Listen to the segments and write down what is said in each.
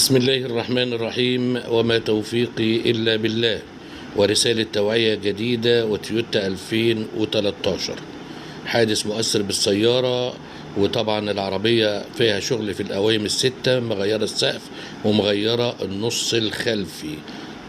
بسم الله الرحمن الرحيم، وما توفيقي إلا بالله. ورسالة توعية جديدة وتويوتا 2013. حادث مؤثر بالسيارة، وطبعا العربية فيها شغل في القوايم الستة، مغيرة السقف ومغيرة النص الخلفي.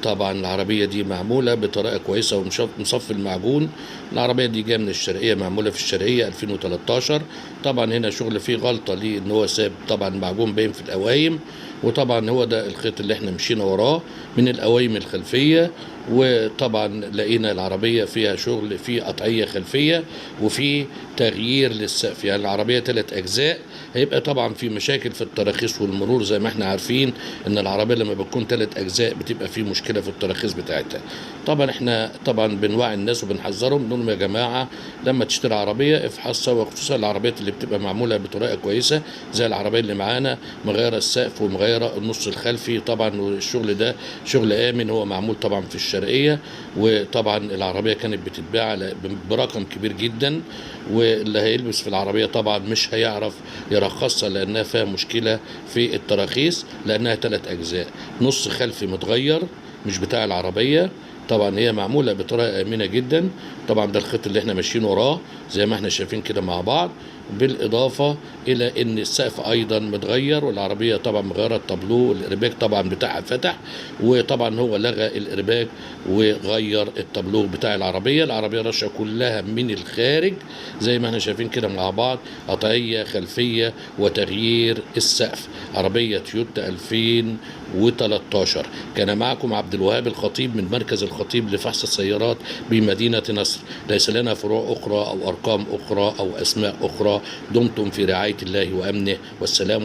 طبعا العربية دي معمولة بطريقة كويسة ومصف المعجون. العربية دي جاية من الشرقية، معمولة في الشرقية 2013. طبعا هنا شغل فيه غلطة ليه، ان هو ساب طبعا معجون باين في القوايم، وطبعا هو ده الخيط اللي احنا مشينا وراه من القوايم الخلفية. وطبعا لقينا العربية فيها شغل في قطعية خلفية وفي تغيير للسقف، يعني العربية 3 أجزاء. هيبقى طبعا في مشاكل في التراخيص والمرور، زي ما احنا عارفين ان العربية لما بتكون 3 أجزاء بتبقى في مشكلة في التراخيص بتاعتها. طبعا احنا بنوعي الناس وبنحذرهم، نقول لهم يا جماعة لما تشتري عربية افحصها، وخصوصا العربيات اللي بتبقى معمولة بطريقة كويسة زي العربية اللي معانا، مغيرة السقف ومغيرة النص الخلفي. طبعا والشغل ده شغل آمن، هو معمول طبعا في الشرقية. وطبعا العربية كانت بتتباع برقم كبير جدا، واللي هيلبس في العربية طبعا مش هيعرف يرخصها لأنها فيها مشكلة في التراخيص، لأنها 3 أجزاء. نص خلفي متغير مش بتاع العربية. طبعا هي معمولة بطريقة آمنة جدا. طبعا ده الخط اللي احنا ماشيين وراه زي ما احنا شايفين كده مع بعض، بالإضافة إلى إن السقف أيضا متغير، والعربية طبعا مغيرة التابلو، الإرباك طبعا بتاعها فتح، وطبعا هو لغى الإرباك وغير التابلو بتاع العربية. العربية رشة كلها من الخارج زي ما احنا شايفين كده مع بعض، قطعية خلفية وتغيير السقف. عربية تويوتا 2013. كان معكم عبد الوهاب الخطيب من مركز الخطيب لفحص السيارات بمدينة نصر. ليس لنا فروع أخرى أو أرقام أخرى أو أسماء أخرى. دمتم في رعاية الله وأمنه، والسلام